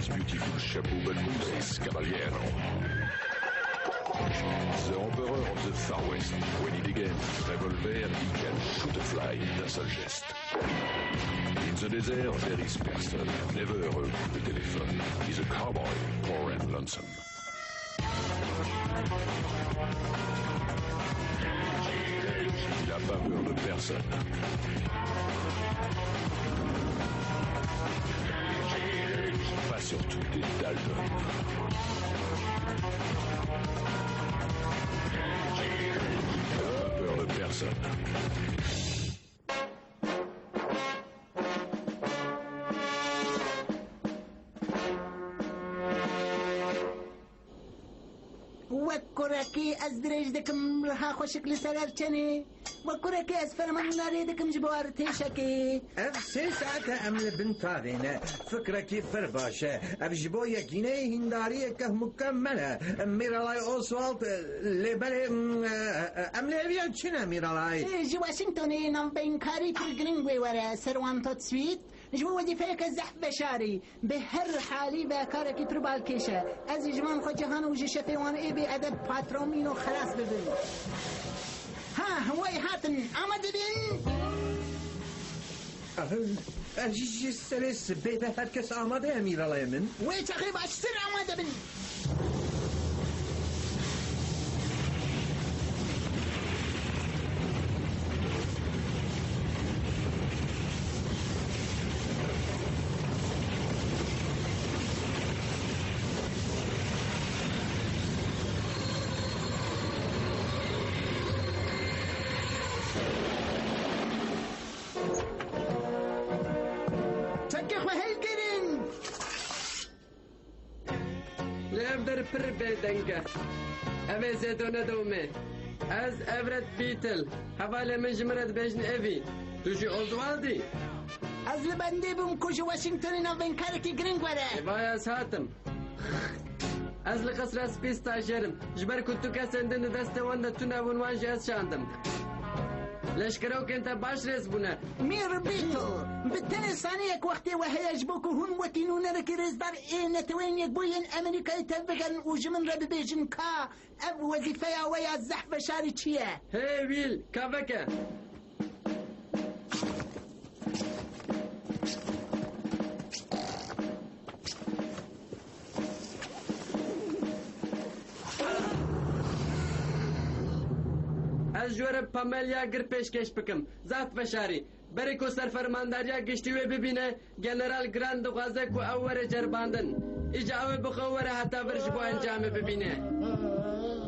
his beautiful chapeau, but Moses Caballero. The Emperor of the Far West. When he dégaine revolver, he can shoot a fly d'un seul geste. In the desert, there is person, never a coup de téléphone. He's a cowboy, poor and lonesome. Il a pas peur de personne. Pas surtout des Dalton. Pas peur de personne. وكركي أزدرج دكم رها خوشك لسرر چني وكركي أسفر من ناري دكم جبوار تيشكي سه ساعت عمل بنتارينا فكركي فرباشة أبجبو يكيني هنداري كه مكملة ميرالاي أوسوالت لبالي عمل أبيان چنا ميرالاي جي واشنطني نم بينكاري تلقرنگوي ورا سروان تسويت جو وظيفيك الزحف بشاري بهر حالي بكاركي تربال كيشة از جمان خو جهان وجي شفيوان اي بي ادب باترومينو خلاص ببن ها هواي هاتن آمد بين أجيش السلس بيبه هركس آماده ميرالاي من وي تقريبا اشتر آمد بين پر بدنگه اوه زیدونه دومه از افرد بیتل حواله من جمرد بجن اوی توشی اوزوالدی از لبنده بم کش واشنطن نوین کارکی گرنگ وره وای از هاتم از لقصر سپیس تاجرم جبر کتو کسندن دست وانده تو نوانوان جهاز شاندم لشکرو كنت باش ريس بنا مير بيتل بالتالي صانيك وقتي وهيج بوكو هون وكينو نرك ريس دار ايه نتوين يقبوين امريكا يتبقن وجمن رب بيجن كا اب وظيفة ويا الزحفة شاري تشيه هي ويل كافكا از جوره پاملیا گر پیشکش بکم ذات بشاری بری کو سرفرمانداریا گشتی و ببینه جنرال گراند غازه کو اور جرباندن اجاوه بخوره حتی برش بو انجام ببینه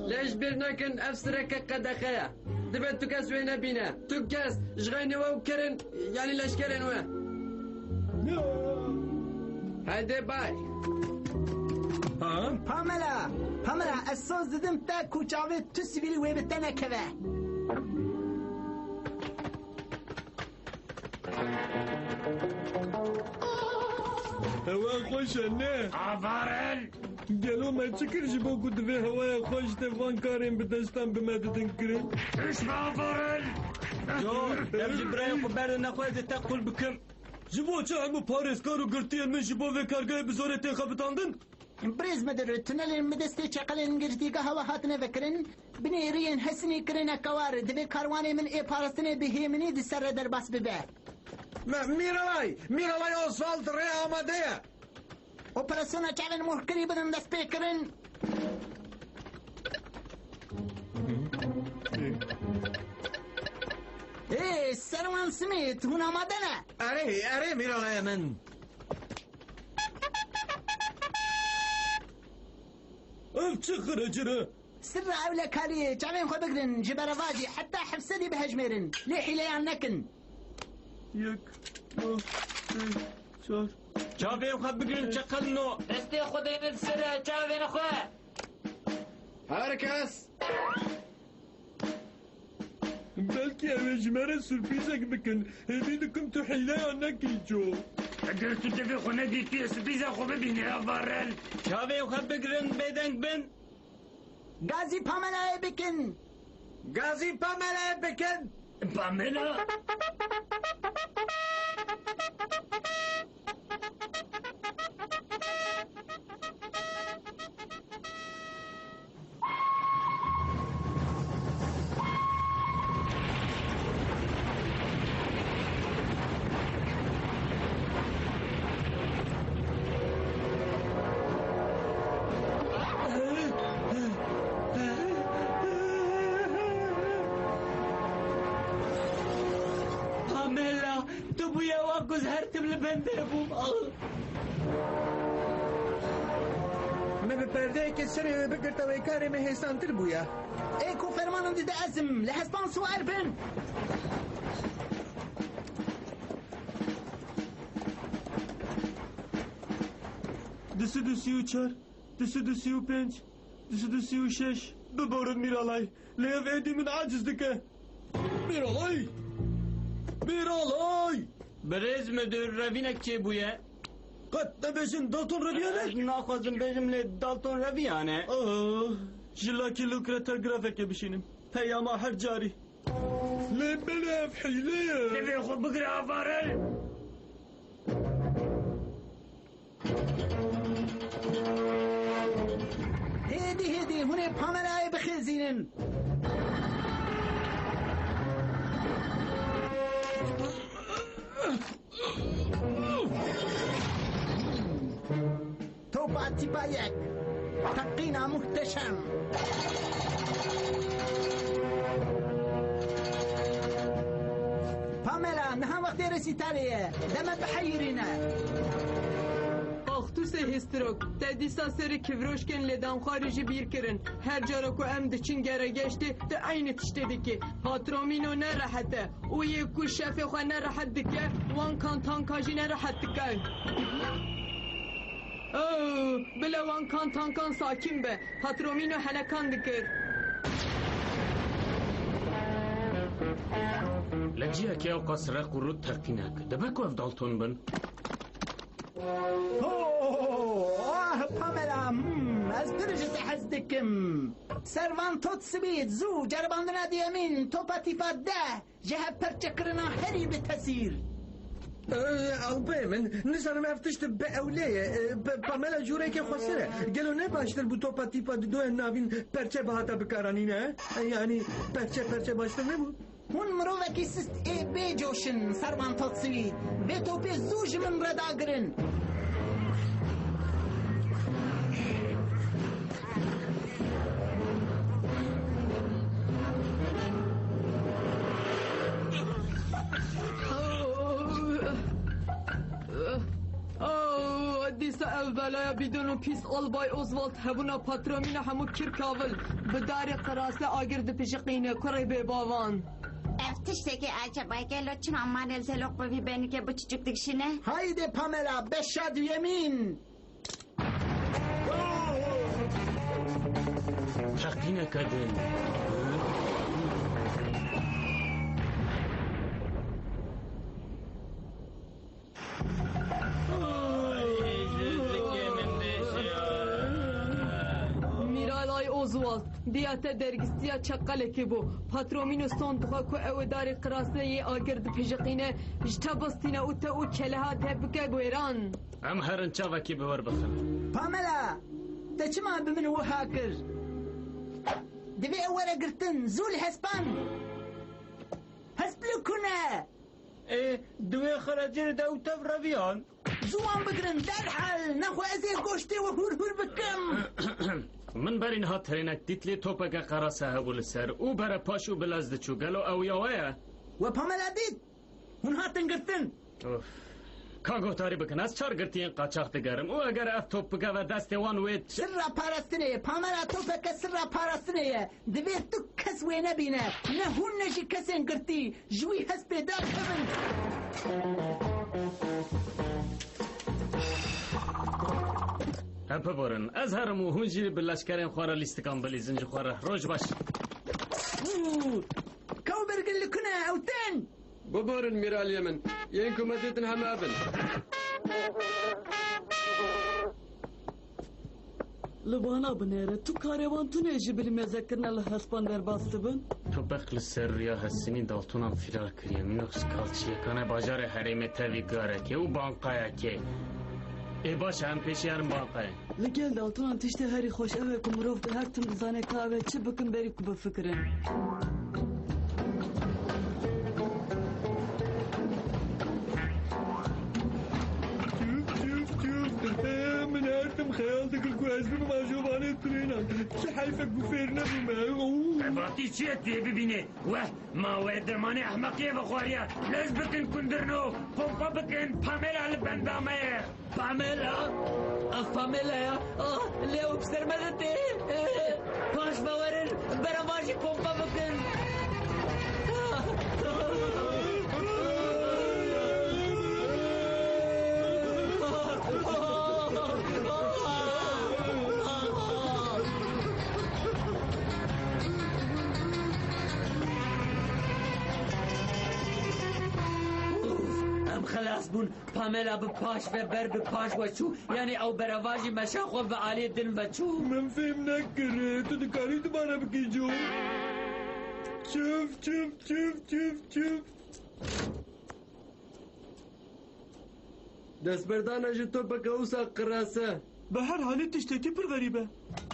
ليش برنكن افسرك قدخيا دبن تو كاس وين بينا تو كاس جغيني وكرن يعني ليش كرن و هيدي باي ها پاملا اساس ددم تا کوچاوه تو سیویلی وی بتنه كذا هوا خوش نه آفرین گلو ما چکر جبو کد به هوا خوش تفان کاریم بدستم به مددن کرن اسم آفرین جان ام جبرائیل خبر نخواهد تقل بکم جبو چه همو پارسکار و گرتین من جبو و کارگاه بزارت خبتاندن بريز مدر تنل مدستي شقلن گرتيگا هوا هاتنه وكرن بنيرين حسني كرنا كوار دبي كارواني من اي پارستنه بهيمني دي سر در بس ببه ميرالاي أوسوالت ري آماده اوپراسيونا چاون محكري بدن دست بكرن ايه سروان سميت هنا مدنه أري ميرالاي من اف چه خرجره سر اولا كاريه چاون خو بگرن جبرواجي حتى حفسدي بهجمرن ليحي ليان نكن یک دو سه چهار چاوین خواه بگرن چقلنو دستی خودین سره چاوین خواه هركس بلكي اوجمره سرپیزک بکن هدی دکم تو حیله نکی جو اگر تو دوی خونه دیتی سپیزا خواه ببینی آفرین چاوین خواه بگرن بدنگ بن غازي پاملا بكن غازي باملا بكن پاملا گز هر تبل بنده بوم من به پرده که سر بگرتوی کار من حسانتر بویا ایکو فرمانم دیده ازم لحسبان سوار بن دسو دو سی و چار دسو دو سی و پنج دسو دو سی و شش ببارد میرالای لیف ایدی من عجز دکه میرالای میرالای برز مدر روینک چه بویه؟ قد نبشن دالتون رویانه؟ ناخوازم بجم لی دالتون رویانه جلاکی لوکراتر گرافیکه بشینیم پیاما هر جاری لی بلف حیله تبی خود بگره آفارل هدي هنا باملا بخزينن توباتي بايك تقينا محتشم باملا نها وقت رسيتاليه دم بحيرنا Axtuse histrok, te disa seri kivroşken ledan xariji bir kirin. Her cara ku em diçin gere geçti, te aynı tiştedi ki. Patromino ne rahate, u ye ku şefe xwe ne rahat dike, wan kantanka jî ne rahat dike. Bile wan kantankan sakin be, Patromino helekan dikir. لجيه كي او قصر قرود ترقيناك دبكو افضلتون بن باملا از درجة حزدكم سروان توت سبيت زو جرباندنا ديامين توباتي فاده جهة پرچكرنا هري بتسير البه من نزارم افتشت به اولیه پاملا جوره که خسره گلو نه باشتر بو توپا تیپا دو ناوین پرچه بهاتا بکارانی نه یعنی پرچه باشتر نبود هون مروفكي سست اي بي جوشن سروان توت سبيت بيتو بي زوج من رداقرن دیسا اولایا بیدونو پیس albay Oswald hebuna patromina hemû kirkavil bi darê qirase agir dipişiqîne kurê bêbavan. Ev tişteki acaba gel o çin aman elzelok bu beni ke bu çocuk dikişine. هايدي باملا بشاد يمين ترقيناك دين Miralay Oswald diyate dergisiya çakaleki bu. Patromino son tuğa ku ev darê qirase yê agir dipişiqîne ji te bistîne û te û keleha te bike bêran. ام هرن چاوكي بور بخن باملا تچما بمن وهاكر دبي اولا قرتن زول هسبان هسبلكنا ايه دوي خرجير دو تف رويان زوان بقرن درحل نخو ازي قوشتي وهور بكم من برين هاترينك ديتلي توبك قراسة هبول السر او برا پاشو بلازد چو گلو او ياويا وباملا ديد هون هاتن قرتن کاغو تاری بکن از چار گرتین قاچاق دگرم او اگر اف توپ بگه و دست وان وید سرا پارستنه پاملا توپک سرا پارستنه دوی تو کس وی نبینه نه هون نجی کسین گرتی جوی هست پیدا کبن اپا بارن از هرمو هونجی بلشکرین خواره لیستکان بلی زنج خواره روش باش کو برگل لکنه او تن ببورن ميرال يمن ينكم مديتن همابن Libana binêre tu karevan tu ne ji bil mezekirine li hespan derbastı bin? تو بقل سر یا هستینی دالتونم فرار کریه منوکس کالچیه کنه باجار حریم تاوی گاره که او بانقایا که ای باش هم پیشی هرم بانقایا Li gel daltunan tişte herî xweş ew ku mirov di her tim dizane ka ev çi bikin berî ku bifikirin. من هاتم خيالتك الكويس بما شوفاني ترينا شحيفك بفيرنا بما باتی چیه توی ببینه و ما درمانی احمقیه بخوریا لز بکن کندرنو پمپا بکن پامیلا لبندامه پامیلا پامیلا لیو بسر مدتی پاش باورن براماشی پمپا بکن خلاص بون پامیلا بپاش و بر بپاش و چو یعنی او برواجی مشاخو و عالی دن و چو من فهم نکره تو دکاری دوباره بکی جو چوف دست بردانه جی تو بکوسا قراسه به هر حالی تشتکی پر غریبه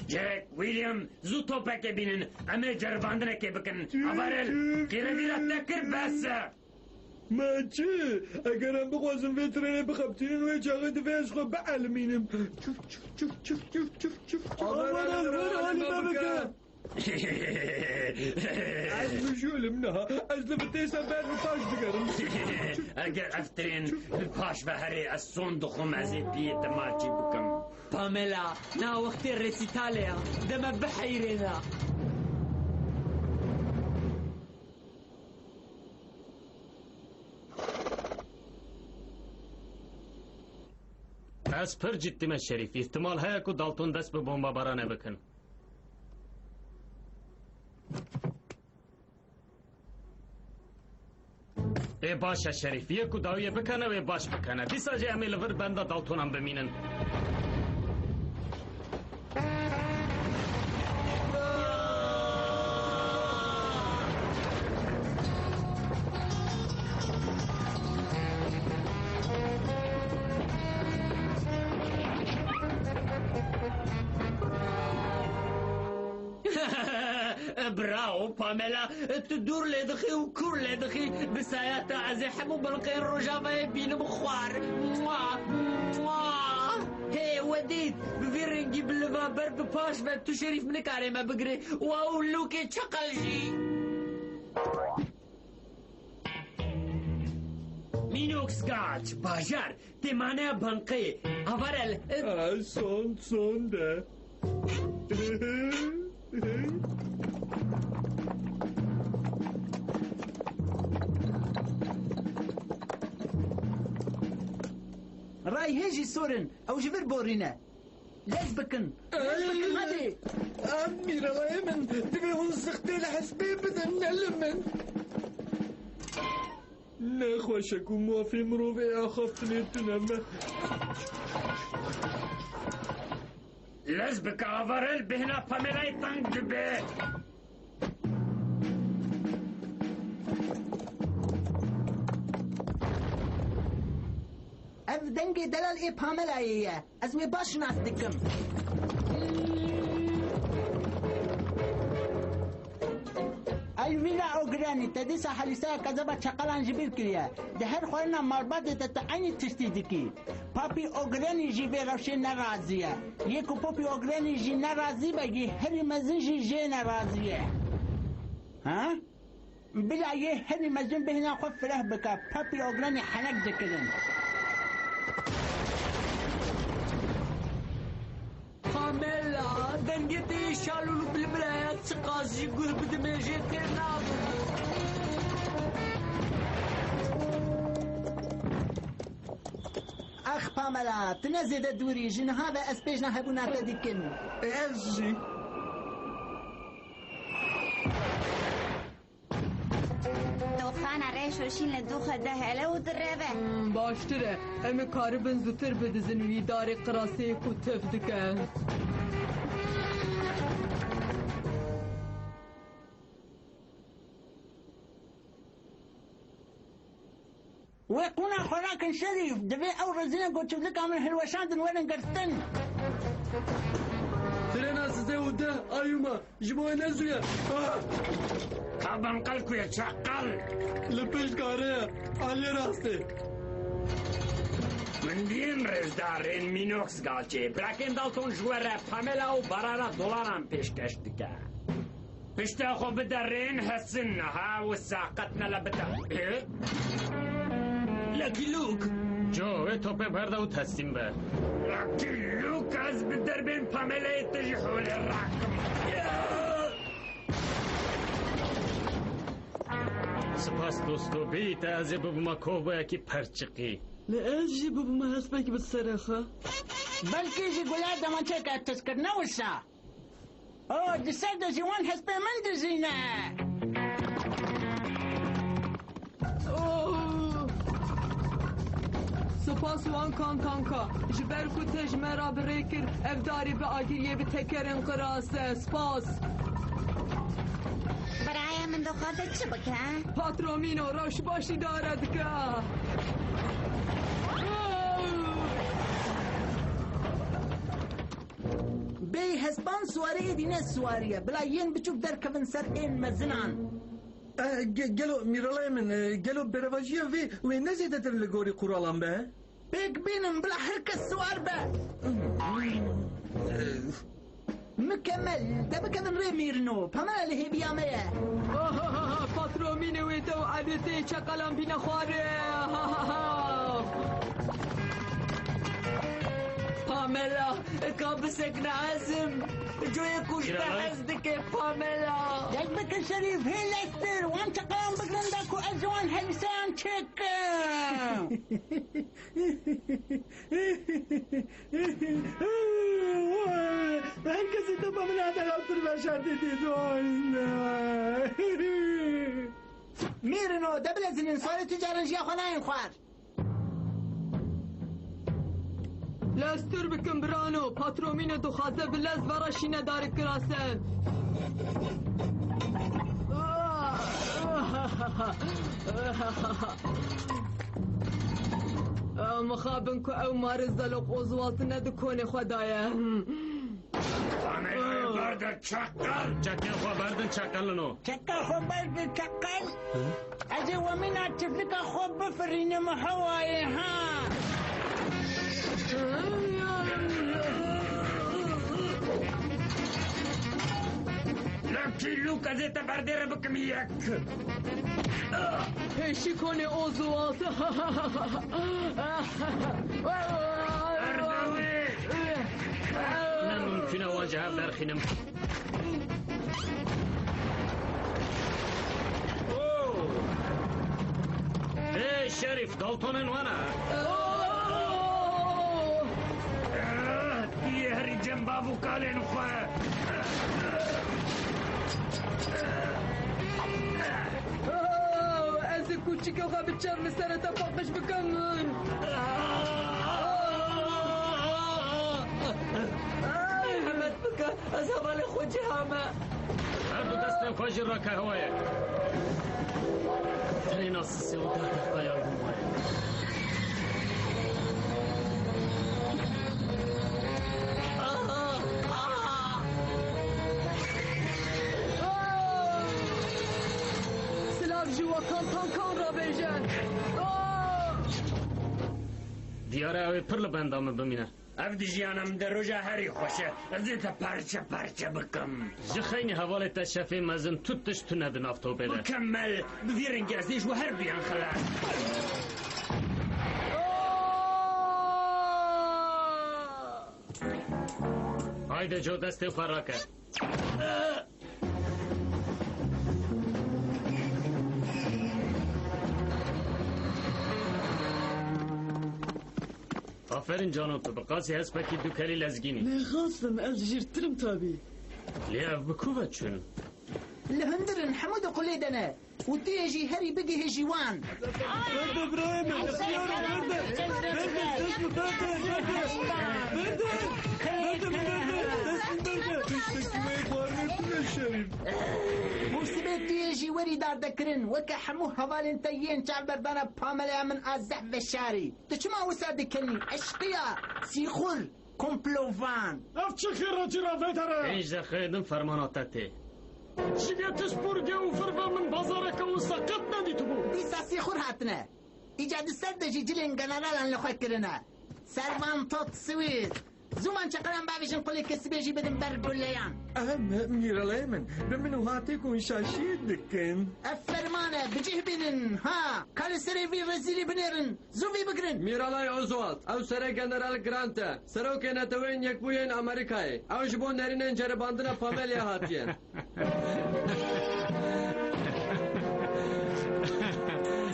جک ویلیام زو توپک بینن اما جرباندنه که بکن افرل قیره ویلت نکر بس ما چه اگرم بخوازم ویترنه بخبتینن و چاقه دفعش خود بعلمینم چوف حالی ما بکن از مشولم نه از لفتیسم بر پاش بگرم اگر افترین پاش و هری از سون دخم از بیت ماچی بکم پامیلا نا وقتی رسیتالیا دم بحیرنا از پر جدیم شریف احتمال هیا که دالتون دست به بمبا برانه بکن ای باشه شریف یکو داویه بکنه و باش بکنه دیسا جه امیل ور بنده دالتونم بمینن براو پامیلا تو دور لدخی و کور لدخی بسایتا از حمو بلقی رجابه بینم خوار هی ودید بفرنگی بلما بر بپاش و تو شریف منکاره ما بگره و اولو که چقل جی مینوکس گاچ باجار تیمانه بانقی اورل سون ده راي هيجي سورن او جبر بورينا ليش بكن هذه امير الله يمن تبي ونسختي لحسبي بدن نلمن نخوشك وموافي مروفي اخفتني تنم لزبك افرل بهنا باميلا تنجبه اف دنگي دلال اي پاملا ايه از وي باش ناس دكم الويلا اوغراني تديسا حليسا كذبا چقلان جبير كريا ده هر خورنا مربات تتعيني تشتيدكي بابي اوغراني جي بي روشي نرازيه يكو بابي اوغراني جي نرازي بگي هر مزن جي نرازيه ها بلا يه هر مزن بهنا خف له بكا بابي اوغراني حنك ذكرن پامیلا دنگتی شالولو بالبلايات سقاسي قول بدماجي كرنا اخ پاملا تنزيد دوري جن هذا اسبيجنا هبونا تدكن ازجي طوفان ريش وشين لدوخة ده هلا ودربه باشتره ام کاربن زوتر بدزن وی داری قراسه کتف دکن ويقونا خوراك شريف دبي او رزينا قلت لك من هالوشاد وين قرتن ترينا سيزي وده ايوما جبوه نزويا کابم قلکو یا چقل لپش کاره علی راسته من دیم رزدارین مینوکس گالچه براکن دالتون جوره پامیلا و برارا دولارم پیشکش دکه پشتا خو بدرین هسن ها و ساقتنا لبتا لكن لوك جو توپ برده و تسلیم به لكن لوك از بدربین پاملا يتجي حول الراكم سپاس دوستو بیت از ببما کوبا یکی پرچقی لأجي بابا ما هسبك بالصراحة بلكي جي قولها دمانشك التذكر نوسا اوه دسادة جوان هسبة من دزينة سپاس وان کانکا جبر کو تجمرا بریکر افداری به آگیریه به تکرن قراسه سپاس برای من دخواته چه بکن؟ پاترومینو روش باشی دارد که بي هسبان سواري دينا سوارية بلا ين بتشوف دركبن سر إن مزنان گلو میرالای من گلو برواجیه و نزیده تر لگوری قرالان به بيك بينم بلا حركة السوار به مكمل تبكن ريميرنو بما اللي هي بيامية پاترومینو ویتو عدتی چقلم بین خواره باميلا كابسك نعزم جوي كوش بحزدك باميلا يجبك الشريف هي لستر وانت قام بقرندك وأزوان هلسان تشك هركز تبا من هذا الأطر بشرت ديدون ميرنو دبل زنين صاري تجارن جيا خناين خوار لستر بکن برانو پاترومینو دخوازه بلز براشینه داری کراسه مخابن که او مارز دلوق اوزوالت ندکونه خدایه بردن چکل چکل خو بردن چکلنو چکل خو بردن چکل اجي ومن اتفلك خو بفرين محواي ها لكن لوكا زيت بردير بكميك هشي كوني اوزوات اردوي لا ممكن اواجهها برخنم ايه شريف دالتون وانا يهري جنب ابو كالين اخويا از کوچیک خواه به چرم سر تفاقش بکن حمد بك اذهب على خوجي هاما هردو دستم خوجي راكا هوايك ترين السيسي وداتك بايا هوايك جوا کان را بیجن دیاره اوی پر لبندام ببینه افدی جیانم در روژا هری خوشه ازیتا پرچه بکم جخینی حوالت شفی مزن توتش تو ندن افتو بده بکمل بفیرن گرزیش و هر بیان خلال هایده جو دستی خراکه آفرین جانو تو بقاسی هست بکی دو کلی لزگینی نخواستم از جرترم تابی ليه بكوبة شنو؟ لهندرن حمود قليدنا وتيجي هري بقي هجيوان برد ابراهيم موسبت تيجي وري دار دكرن وكا حمو هوالين تيين شعب بردانا باملا من الزحف بالشاري تشما وسادكني اشقيا سيخور كومبلوفان افتشخي راجرا فترة ايش خيدم فرماناتتي شبيتش برجة وفربة من بازارك وسقطنا دي تبو ديسا سيخور هاتنا ايجاد السد جيجلين جنرال لخوكرنا سرفان توت سويت زومان چقرم باویشن قلی کسی بیجی بدن برگلیان میرالی من بمنو هاتی کن شاشید دکن فرمانه بجیه بینن ها کال سری وی رزیلی بنیرن زوی بگرن میرالای اوزوالد او سر جنرال گرانت سروک نتوین یک بوین امریکای او جبون نرینن جرباندن پاملیا هاتیه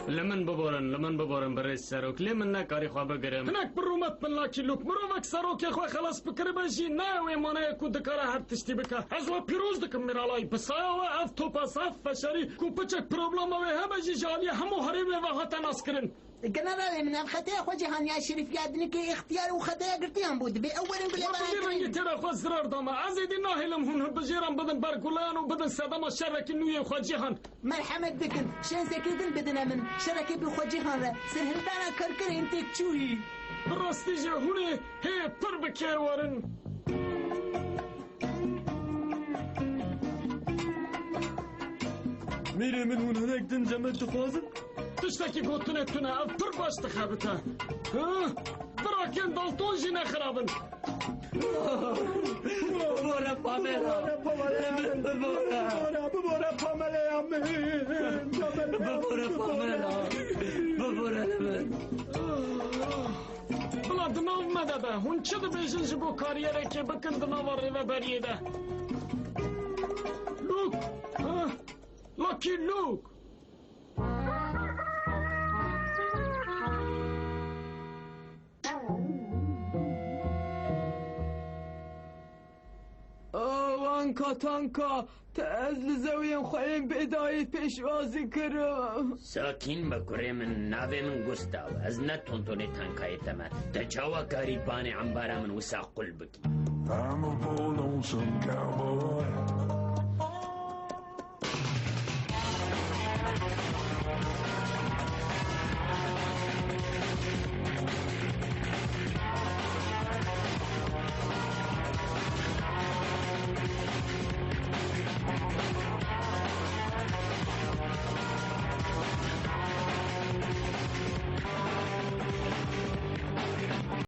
لمن ببارن برای سروک لمن نکاری خواه بگرم تنک برومت من لاکی لوک مرومک سروک خواه خلاص بکر باشی نه وی مانه کو دکاره هر تشتی بکر از و پیروز دکم میرالای بسایا و اف توپا صف فشاری کو پچک پروبلم و همه جی جالی همو حریب و هاتا ناس کرن جنرال من خطأ خو جهاني شريف يادنك اختيار وخطأ قرتيان بود بأول بلا رنگی ترا خو زرار داما عزیدی ناهلم هون بجیرم بدن برگولان و بدن صدام شرکی نوی خو جهان مرحمت دکن شان سكيدن بدنا من شركي بخو جهان را سهلدانا كركر انتك چوي براستی جهونه هی پر بکر ورن میره من هون هنک دن جمعت دخوازم تشتكي قوتنا تنا أفطر باش تخابتها ها براكن دالتون جينا خرابن ببورا باميلا ببورا پامله يا من ببورا باميلا ببورا لمن بلا دناو مدده هون چه ده بیشن جبو کاریره که بکن دناو ریوه بریه ده لوک لاکی لوک تانکا تا از لزویم خواهیم بدایی پیشوازی کرم ساکین بکره من ناوی من گستاو از نتونتونی تانکای تمه تا چاوا کاری پانی عمبارا من وسا قل بکی I'm a bold lonesome cowboy